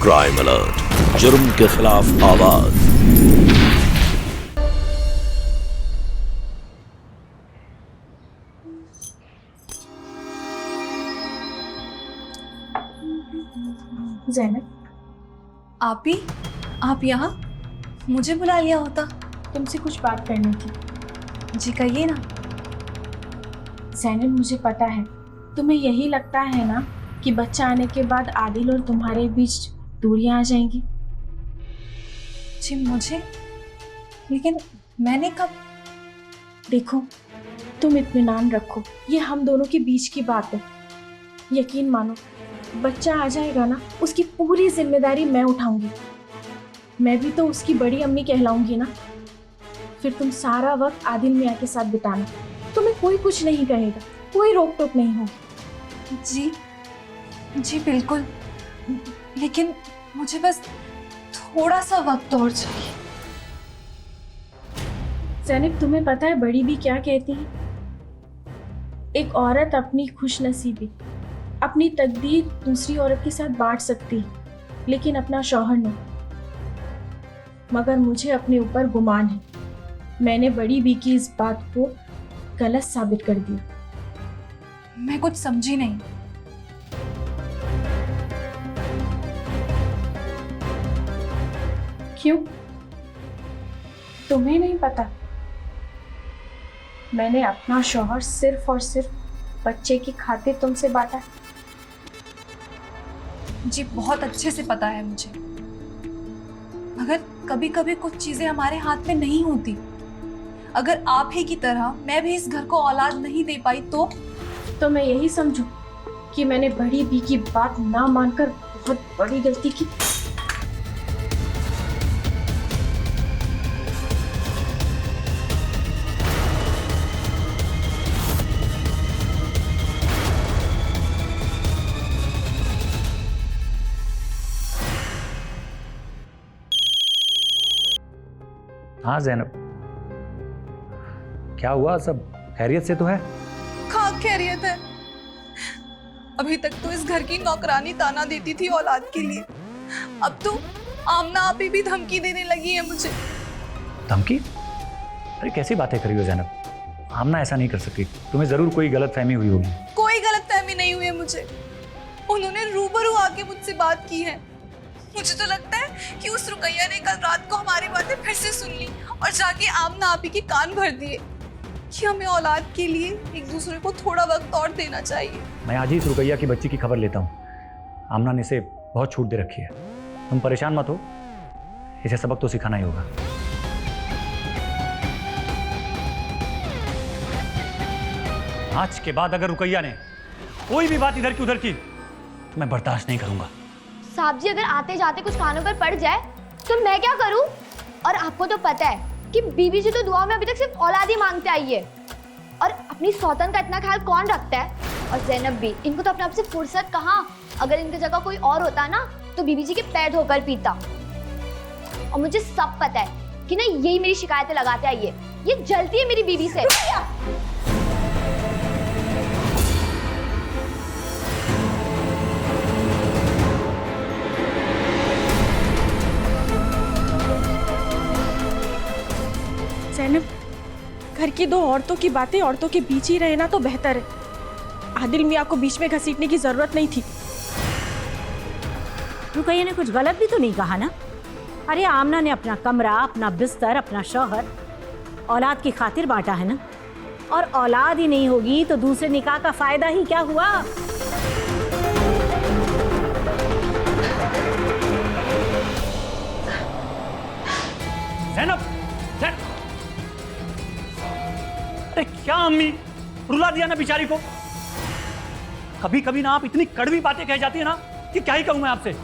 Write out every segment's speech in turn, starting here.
Crime alert, जुर्म के खिलाफ आवाज। ज़ैनब, आप यहाँ? मुझे बुला लिया होता। तुमसे कुछ बात करनी थी। जी कहिए ना। ज़ैनब, मुझे पता है तुम्हें यही लगता है ना कि बच्चा आने के बाद आदिल और तुम्हारे बीच दूरियां आ जाएंगी। जी मुझे, लेकिन मैंने कब? देखो, तुम इत्मीनान रखो, ये हम दोनों के बीच की बात है। यकीन मानो, बच्चा आ जाएगा ना, उसकी पूरी जिम्मेदारी मैं उठाऊंगी। मैं भी तो उसकी बड़ी अम्मी कहलाऊंगी ना। फिर तुम सारा वक्त आदिल मियाँ के साथ बिताना, तुम्हें कोई कुछ नहीं कहेगा, कोई रोक टोक नहीं होगी। जी जी बिल्कुल, लेकिन मुझे बस थोड़ा सा वक्त और चाहिए। ज़ैनब, तुम्हें पता है बड़ी भी क्या कहती है? एक औरत अपनी खुशनसीबी, अपनी तकदीर दूसरी औरत के साथ बांट सकती है, लेकिन अपना शौहर नहीं। मगर मुझे अपने ऊपर गुमान है, मैंने बड़ी बी की इस बात को गलत साबित कर दिया। मैं कुछ समझी नहीं। क्यों? तुम्हें नहीं पता? मैंने अपना शौहर सिर्फ और सिर्फ बच्चे की खातिर तुमसे बांटा। जी बहुत अच्छे से पता है मुझे, मगर कभी कभी कुछ चीजें हमारे हाथ में नहीं होती। अगर आप ही की तरह मैं भी इस घर को औलाद नहीं दे पाई तो मैं यही समझूं कि मैंने बड़ी बी की बात ना मानकर बहुत बड़ी गलती की। हाँ ज़ैनब, क्या हुआ? सब खैरियत से तो है? कहाँ खैरियत है? अभी तक तो इस घर की नौकरानी ताना देती थी औलाद के लिए, अब तो आमना आपी भी धमकी देने लगी है मुझे। धमकी? अरे कैसी बातें कर रही हो ज़ैनब? आमना ऐसा नहीं कर सकती, तुम्हें ज़रूर कोई गलतफहमी हुई होगी। कोई गलतफहमी नहीं हुई है मुझे, उन्होंने रूबरू आके मुझसे बात की है। मुझे तो लगता है कि उस रुकैया ने कल रात को हमारी बातें फिर से सुन ली और जाके आमना आपी के कान भर दिए कि हमें औलाद के लिए एक दूसरे को थोड़ा वक्त और देना चाहिए। मैं आज ही इस रुकैया की बच्ची की खबर लेता हूँ। आमना ने इसे बहुत छूट दे रखी है, तुम परेशान मत हो, इसे सबक तो सिखाना ही होगा। आज के बाद अगर रुकैया ने कोई भी बात इधर की उधर की तो मैं बर्दाश्त नहीं करूंगा। साहब जी, अगर आते जाते कुछ कानों पर पड़ जाए तो मैं क्या करूं? और आपको तो पता है कि बीबी जी तो दुआ में अभी तक सिर्फ औलाद ही मांगते आई है, और अपनी सौतन का इतना ख्याल कौन रखता है? और ज़ैनब भी, इनको तो अपने आप से फुर्सत कहाँ। अगर इनकी जगह कोई और होता ना तो बीबी जी के पैर धोकर पीता। और मुझे सब पता है कि ना यही मेरी शिकायतें लगाते आई है, ये जलती है मेरी बीबी से। ज़ैनब, घर की दो औरतों की बातें औरतों के बीच ही रहे ना तो बेहतर है। आदिल मियाँ को बीच में घसीटने की जरूरत नहीं थी। रुकैया ने कुछ गलत भी तो नहीं कहा ना? अरे आमना ने अपना कमरा, अपना बिस्तर, अपना शौहर औलाद की खातिर बांटा है ना, और औलाद ही नहीं होगी तो दूसरे निकाह का फायदा ही क्या हुआ? ज़ैनब, अरे क्या अम्मी, रुला दिया ना बेचारी को। कभी कभी ना आप इतनी कड़वी बातें कह जाती है ना कि क्या ही कहूं मैं आपसे।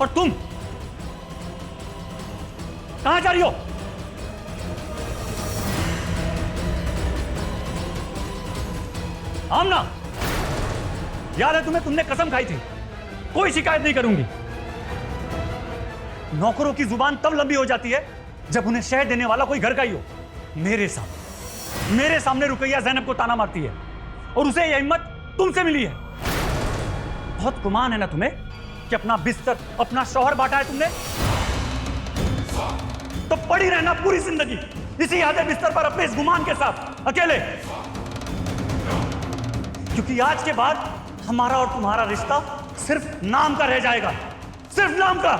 और तुम कहां जा रही हो? आमना, याद है तुम्हें, तुमने कसम खाई थी कोई शिकायत नहीं करूंगी। नौकरों की जुबान तब लंबी हो जाती है जब उन्हें शह देने वाला कोई घर का ही हो। मेरे सामने रुकैया ज़ैनब को ताना मारती है और उसे यह हिम्मत तुमसे मिली है। बहुत गुमान है ना तुम्हें कि अपना बिस्तर, अपना शौहर बांटा है तुमने, तो पड़ी रहना पूरी जिंदगी इसी आधे बिस्तर पर अपने इस गुमान के साथ अकेले। क्योंकि आज के बाद हमारा और तुम्हारा रिश्ता सिर्फ नाम का रह जाएगा, सिर्फ नाम का।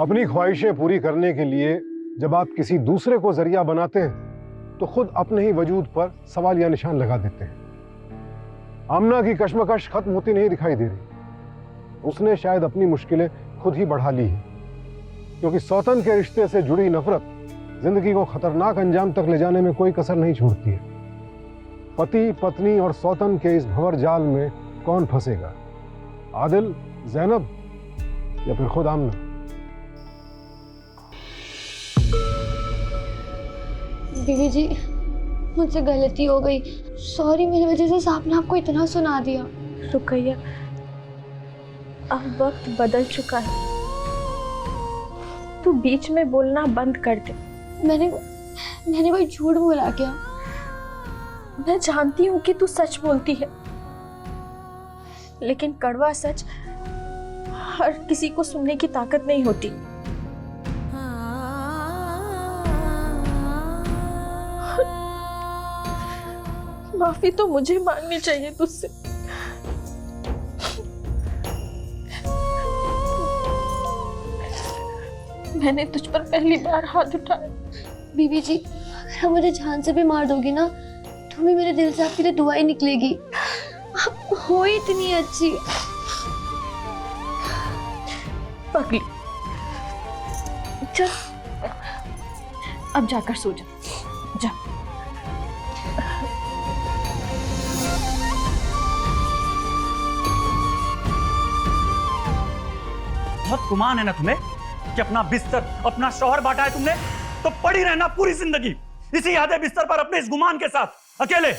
अपनी ख्वाहिशें पूरी करने के लिए जब आप किसी दूसरे को जरिया बनाते हैं तो खुद अपने ही वजूद पर सवाल या निशान लगा देते हैं। आमना की कश्मकश खत्म होती नहीं दिखाई दे रही। उसने शायद अपनी मुश्किलें खुद ही बढ़ा ली हैं, क्योंकि सौतन के रिश्ते से जुड़ी नफरत जिंदगी को खतरनाक अंजाम तक ले जाने में कोई कसर नहीं छोड़ती है। पति, पत्नी और सौतन के इस भंवर जाल में कौन फंसेगा? आदिल, जैनब या फिर खुद आमना? बीवी जी, मुझसे गलती हो गई, सॉरी। मेरी वजह से साहब ने आपको इतना सुना दिया। रुकैया, अब वक्त बदल चुका है, तू बीच में बोलना बंद कर दे। मैंने कोई झूठ बोला क्या? मैं जानती हूँ कि तू सच बोलती है, लेकिन कड़वा सच हर किसी को सुनने की ताकत नहीं होती। माफी तो मुझे मांगनी चाहिए तुझसे। मैंने तुझ पर पहली बार हाथ उठाया। बीबी जी, अगर आप मुझे जान से भी मार दोगी ना, तो भी मेरे दिल से आपके लिए दुआ ही निकलेगी। आप हो इतनी अच्छी। पगली, चल अब जाकर सो जा। जा। बहुत गुमान है ना तुम्हें कि अपना बिस्तर, अपना शौहर बांटा है तुमने, तो पड़ी रहना पूरी जिंदगी इसी आधे बिस्तर पर अपने इस गुमान के साथ अकेले।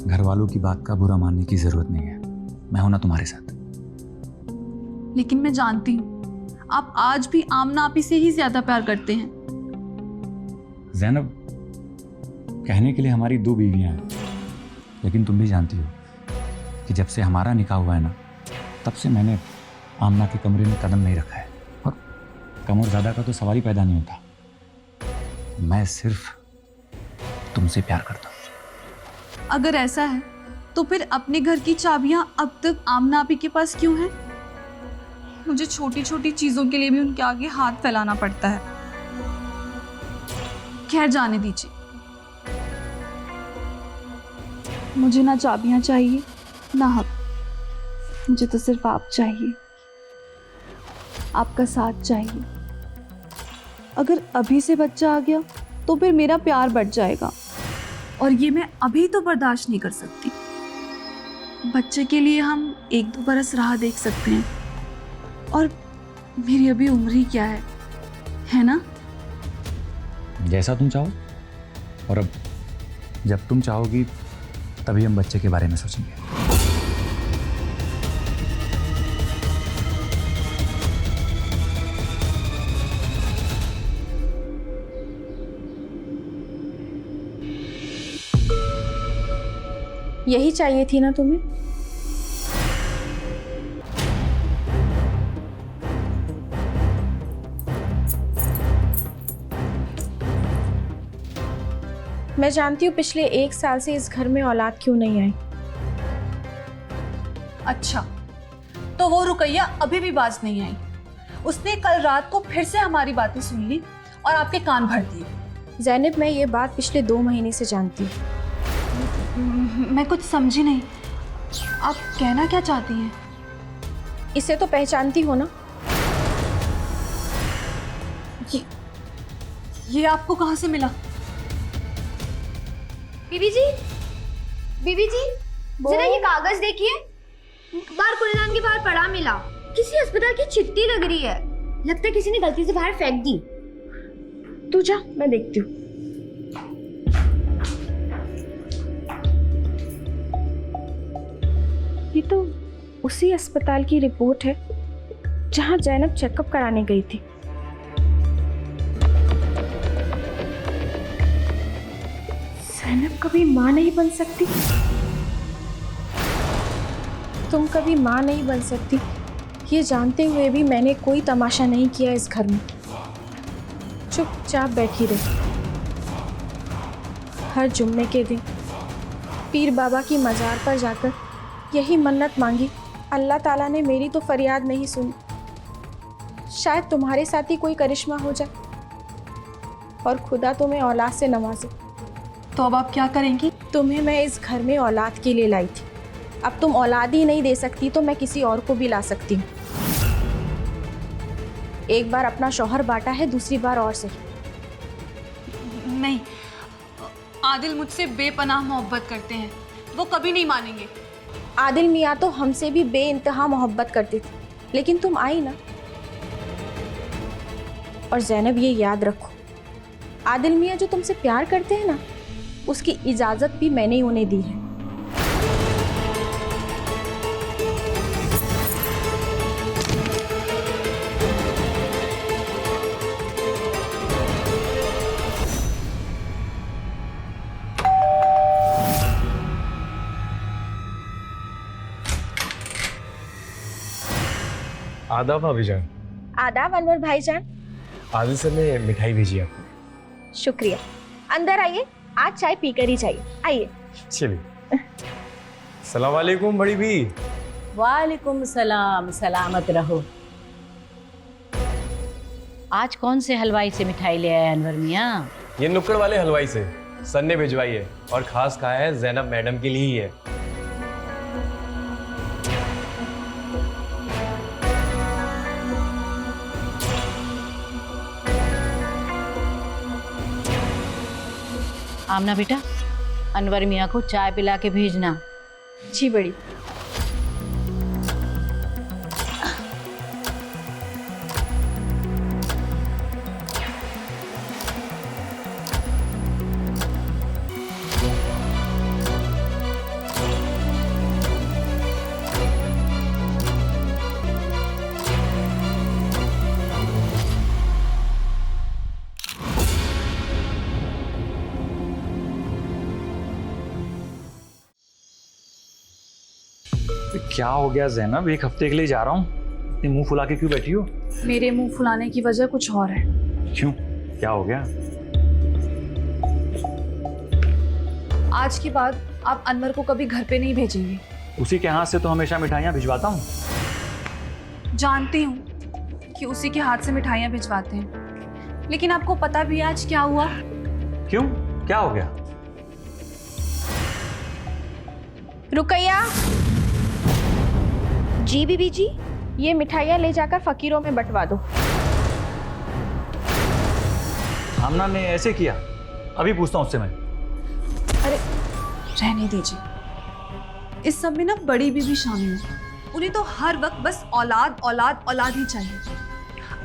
घर वालों की बात का बुरा मानने की जरूरत नहीं है, मैं हूं ना तुम्हारे साथ। लेकिन मैं जानती हूँ आप आज भी आमना आपी से ही ज्यादा प्यार करते हैं। जैनब, कहने के लिए हमारी 2 बीवियां हैं, लेकिन तुम भी जानती हो कि जब से हमारा निकाह हुआ है ना, तब से मैंने आमना के कमरे में कदम नहीं रखा है। और कम और ज़्यादा का तो सवाल ही पैदा नहीं होता। मैं सिर्फ तुमसे प्यार करता हूँ। अगर ऐसा है तो फिर अपने घर की चाबियां अब तक आमना आपी के पास क्यों हैं? मुझे छोटी छोटी चीजों के लिए भी उनके आगे हाथ फैलाना पड़ता है। खैर, जाने दीजिए। मुझे ना चाबियां चाहिए ना हक, मुझे तो सिर्फ आप चाहिए, आपका साथ चाहिए। अगर अभी से बच्चा आ गया तो फिर मेरा प्यार बढ़ जाएगा, और ये मैं अभी तो बर्दाश्त नहीं कर सकती। बच्चे के लिए हम 1-2 बरस राह देख सकते हैं, और मेरी अभी उम्र ही क्या है ना? जैसा तुम चाहो, और अब जब तुम चाहोगी तभी हम बच्चे के बारे में सोचेंगे। यही चाहिए थी ना तुम्हें? मैं जानती हूँ पिछले 1 साल से इस घर में औलाद क्यों नहीं आई। अच्छा, तो वो रुकैया अभी भी बाज नहीं आई। उसने कल रात को फिर से हमारी बातें सुन ली और आपके कान भर दिए। ज़ैनब, मैं ये बात पिछले 2 महीने से जानती हूँ। मैं कुछ समझी नहीं, आप कहना क्या चाहती हैं? इसे तो पहचानती हो ना? ये आपको कहाँ से मिला? बीबी जी, बीबी जी जरा ये कागज देखिए, बाहर कूड़ेदान के बाहर पड़ा मिला। किसी अस्पताल की चिट्ठी लग रही है, लगता है किसी ने गलती से बाहर फेंक दी। तू जा, मैं देखती हूँ। ये तो उसी अस्पताल की रिपोर्ट है जहां जैनब चेकअप कराने गई थी। जैनब कभी मां नहीं बन सकती, तुम कभी मां नहीं बन सकती, ये जानते हुए भी मैंने कोई तमाशा नहीं किया इस घर में। चुपचाप बैठी रही। हर जुम्मे के दिन पीर बाबा की मज़ार पर जाकर यही मन्नत मांगी, अल्लाह ताला ने मेरी तो फरियाद नहीं सुनी। शायद तुम्हारे साथ ही कोई करिश्मा हो जाए और खुदा तुम्हें औलाद से नवाजे। तो अब आप क्या करेंगी? तुम्हें मैं इस घर में औलाद के लिए लाई थी, अब तुम औलाद ही नहीं दे सकती तो मैं किसी और को भी ला सकती हूँ। एक बार अपना शौहर बांटा है, दूसरी बार और सही। नहीं, आदिल मुझसे बेपनाह मोहब्बत करते हैं, वो कभी नहीं मानेंगे। आदिल मियाँ तो हमसे भी बेइंतहा मोहब्बत करती थी, लेकिन तुम आई ना। और ज़ैनब ये याद रखो, आदिल मियाँ जो तुमसे प्यार करते हैं ना, उसकी इजाज़त भी मैंने ही उन्हें दी है। आदाब भाभीजान। आदाब अनवर भाईजान। आदिल सर ने मिठाई भेजी आपको। शुक्रिया। अंदर आइए, आज चाय पीकर ही जाइए। आइए। चलिए। सलाम वालेकुम बड़ी भी। वालेकुम सलाम, सलामत रहो। आज कौन से हलवाई से मिठाई ले आए अनवर मियाँ? ये नुक्कड़ वाले हलवाई से सर ने भिजवाई है और खास कहा है जैनब मैडम के लिए ही है। आमना बेटा, अनवर मियाँ को चाय पिला के भेजना। जी बड़ी। क्या हो गया ज़ैनब, एक हफ्ते के लिए जा रहा हूँ, इतनी मुंह फुला के क्यों बैठी हो? मेरे मुंह फुलाने की वजह कुछ और है। क्यों, क्या हो गया? आज के बाद आप अनवर को कभी घर पे नहीं भेजेंगे। उसी के हाथ से तो हमेशा मिठाइयाँ भिजवाता हूँ। जानती हूँ कि उसी के हाथ से मिठाइयाँ भिजवाते हैं, लेकिन आपको पता भी आज क्या हुआ? क्यों, क्या हो गया? रुकैया। जी बीबी जी। ये मिठाइयाँ ले जाकर फकीरों में बंटवा दो। आमना ने ऐसे किया? अभी पूछता हूँ उससे मैं। अरे रहने दीजिए, इस सब में ना बड़ी बीबी शामिल है। उन्हें तो हर वक्त बस औलाद औलाद औलाद ही चाहिए।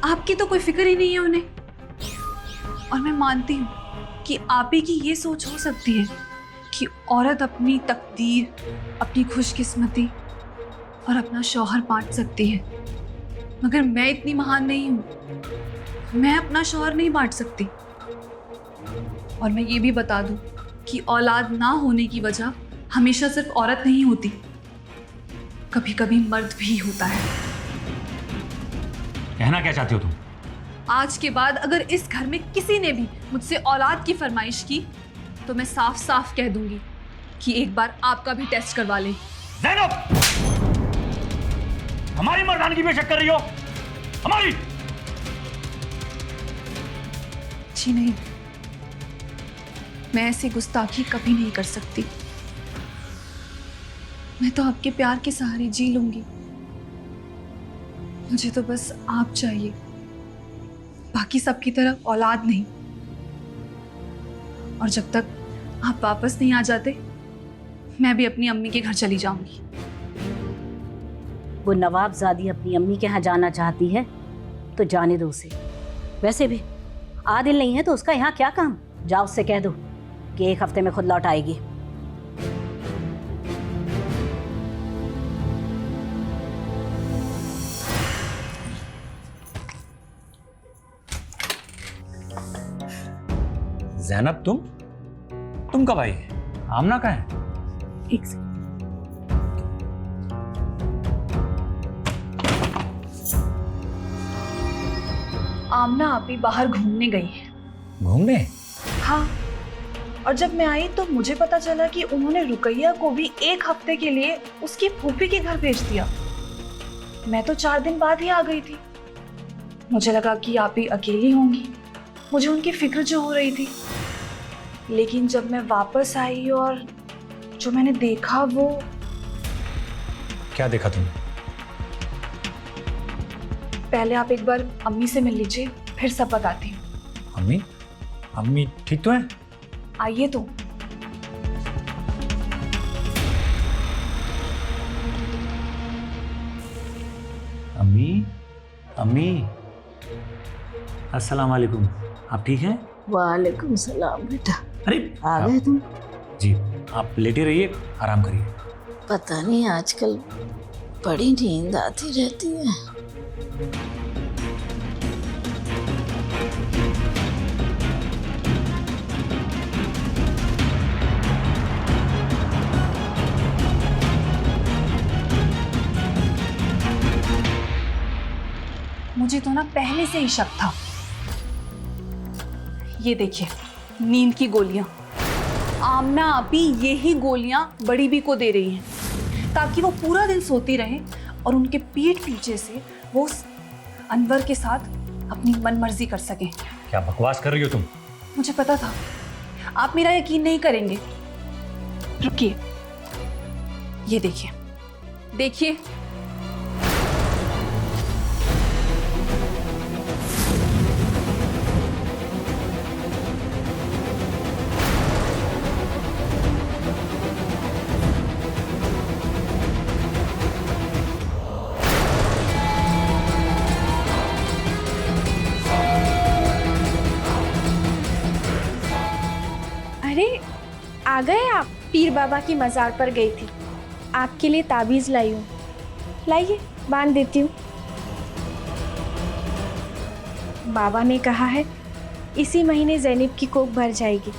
आपकी तो कोई फिक्र ही नहीं है उन्हें। और मैं मानती हूँ कि आप ही की ये सोच हो सकती है कि औरत अपनी तकदीर, अपनी खुशकिस्मती और अपना शौहर बांट सकती है, मगर मैं इतनी महान नहीं हूँ। मैं अपना शौहर नहीं बांट सकती। और मैं ये भी बता दूँ कि औलाद ना होने की वजह हमेशा सिर्फ औरत नहीं होती, कभी कभी मर्द भी होता है। कहना क्या चाहती हो तुम? आज के बाद अगर इस घर में किसी ने भी मुझसे औलाद की फरमाइश की तो मैं साफ साफ कह दूंगी कि एक बार आपका भी टेस्ट करवा लें। ज़ैनब, हमारी मर्दानगी पे शक कर रही हो? हमारी? जी नहीं, मैं ऐसी गुस्ताखी कभी नहीं कर सकती। मैं तो आपके प्यार के सहारे जी लूंगी। मुझे तो बस आप चाहिए, बाकी सबकी तरह औलाद नहीं। और जब तक आप वापस नहीं आ जाते मैं भी अपनी अम्मी के घर चली जाऊंगी। वो नवाबजादी अपनी अम्मी के यहाँ जाना चाहती है तो जाने दो उसे। वैसे भी आदिल नहीं है तो उसका यहाँ क्या काम? जाओ उससे कह दो कि 1 हफ्ते में खुद लौट आएगी। जैनब, तुम कब आई? आमना कहाँ है? एक सेकंड। आमना आपी बाहर घूमने गई है। घूमने? हाँ, और जब मैं आई तो मुझे पता चला कि उन्होंने रुकैया को भी 1 हफ्ते के लिए उसकी फूफी के घर भेज दिया। मैं तो 4 दिन बाद ही आ गई थी। मुझे लगा कि आप ही अकेली होंगी, मुझे उनकी फिक्र जो हो रही थी। लेकिन जब मैं वापस आई और जो मैंने देखा वो... क्या देखा तुमने? पहले आप एक बार अम्मी से मिल लीजिए, फिर सब बताती हूँ। अम्मी ठीक तो है? आइए तो। अम्मी, अस्सलाम वालेकुम। आप ठीक हैं? वालेकुम सलाम बेटा। अरे आ गए तुम? जी, आप लेटे रहिए, आराम करिए। पता नहीं आजकल बड़ी नींद आती रहती है। मुझे तो ना पहले से ही शक था। ये देखिए, नींद की गोलियां। आमना आपी यही गोलियां बड़ी बी को दे रही हैं ताकि वो पूरा दिन सोती रहे और उनके पीठ पीछे से वो अनवर के साथ अपनी मनमर्जी कर सकें। क्या बकवास कर रही हो तुम? मुझे पता था आप मेरा यकीन नहीं करेंगे। रुकिए, ये देखिए, देखिए। अरे आ गए आप? पीर बाबा की मज़ार पर गई थी, आपके लिए ताबीज़ लाई हूँ। लाइए, बांध देती हूँ। बाबा ने कहा है इसी महीने ज़ैनब की कोख भर जाएगी।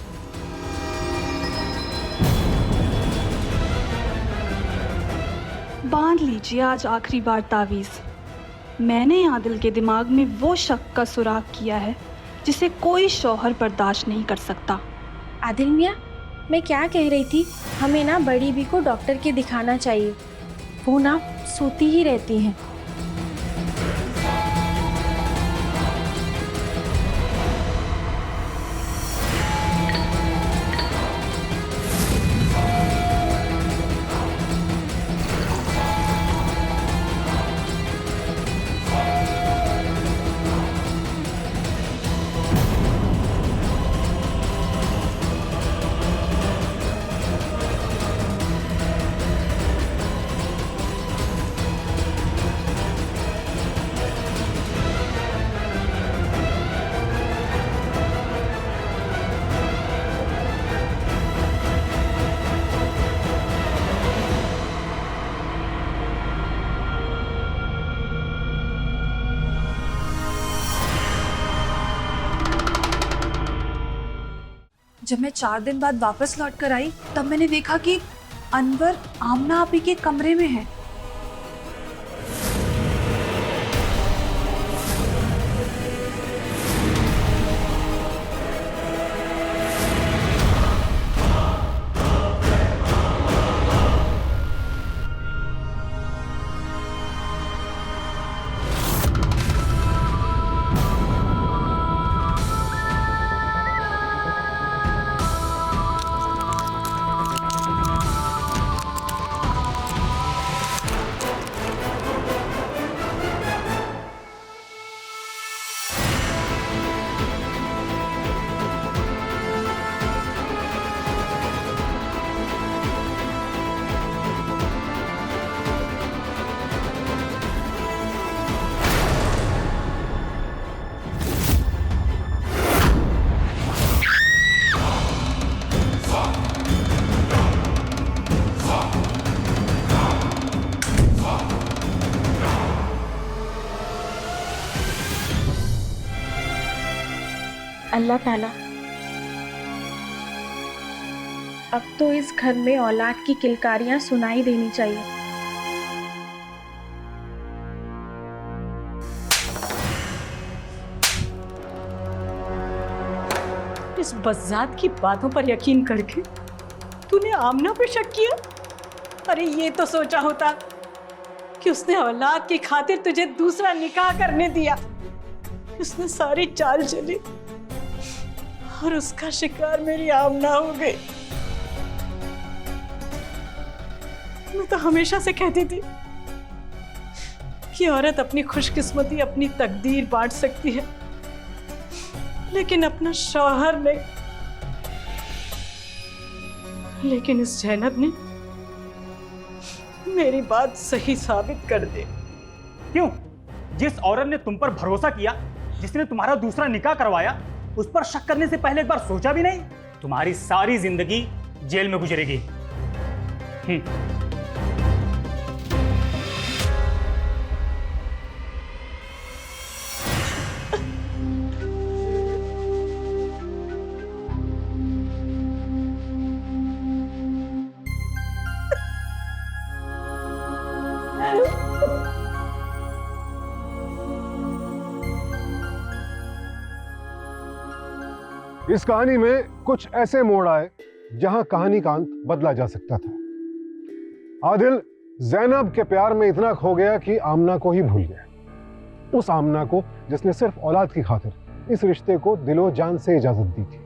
बांध लीजिए आज आखिरी बार तावीज़। मैंने आदिल के दिमाग में वो शक का सुराग किया है जिसे कोई शौहर बर्दाश्त नहीं कर सकता। आदिल मियाँ, मैं क्या कह रही थी, हमें ना बड़ी बी को डॉक्टर के दिखाना चाहिए। वो ना सोती ही रहती हैं। जब मैं 4 दिन बाद वापस लौट कर आई तब मैंने देखा कि अनवर आमना आपी के कमरे में है। अल्लाह ताला अब तो इस घर में औलाद की किलकारियां सुनाई देनी चाहिए। इस बज़ात की बातों पर यकीन करके तूने आमना पे शक किया? अरे ये तो सोचा होता कि उसने औलाद की खातिर तुझे दूसरा निकाह करने दिया। उसने सारी चाल चली और उसका शिकार मेरी आमना हो गई। मैं तो हमेशा से कहती थी कि औरत अपनी खुशकिस्मती अपनी तकदीर बांट सकती है, लेकिन अपना शौहर नहीं। लेकिन इस जैनब ने मेरी बात सही साबित कर दी। क्यों? जिस औरत ने तुम पर भरोसा किया, जिसने तुम्हारा दूसरा निकाह करवाया, उस पर शक करने से पहले एक बार सोचा भी नहीं? तुम्हारी सारी जिंदगी जेल में गुजरेगी। इस कहानी में कुछ ऐसे मोड़ आए जहां कहानी का अंत बदला जा सकता था। आदिल जैनब के प्यार में इतना खो गया कि आमना को ही भूल गया। उस आमना को जिसने सिर्फ औलाद की खातिर इस रिश्ते को दिलो जान से इजाजत दी थी।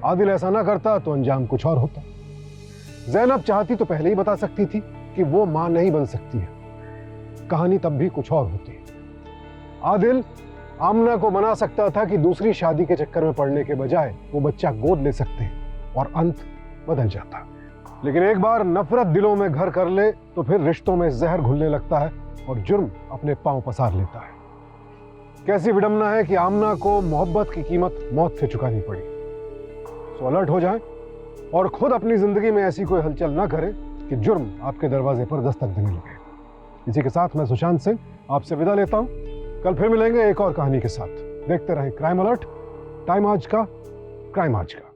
आदिल ऐसा ना करता तो अंजाम कुछ और होता। जैनब चाहती तो पहले ही बता सकती थी कि वो मां नहीं बन सकती है। कहानी तब भी कुछ और होती। आदिल आमना को मना सकता था कि दूसरी शादी के चक्कर में पड़ने के बजाय वो बच्चा गोद ले सकते हैं और अंत बदल जाता। लेकिन एक बार नफरत दिलों में घर कर ले तो फिर रिश्तों में जहर घुलने लगता है और जुर्म अपने पांव पसार लेता है। कैसी विडंबना है कि आमना को मोहब्बत की कीमत मौत से चुकानी पड़ी। सो अलर्ट हो जाएं और खुद अपनी जिंदगी में ऐसी कोई हलचल ना करें कि जुर्म आपके दरवाजे पर दस्तक देने लगे। इसी के साथ मैं सुशांत सिंह आपसे विदा लेता हूं। कल फिर मिलेंगे एक और कहानी के साथ। देखते रहें क्राइम अलर्ट, टाइम आज का, क्राइम आज का।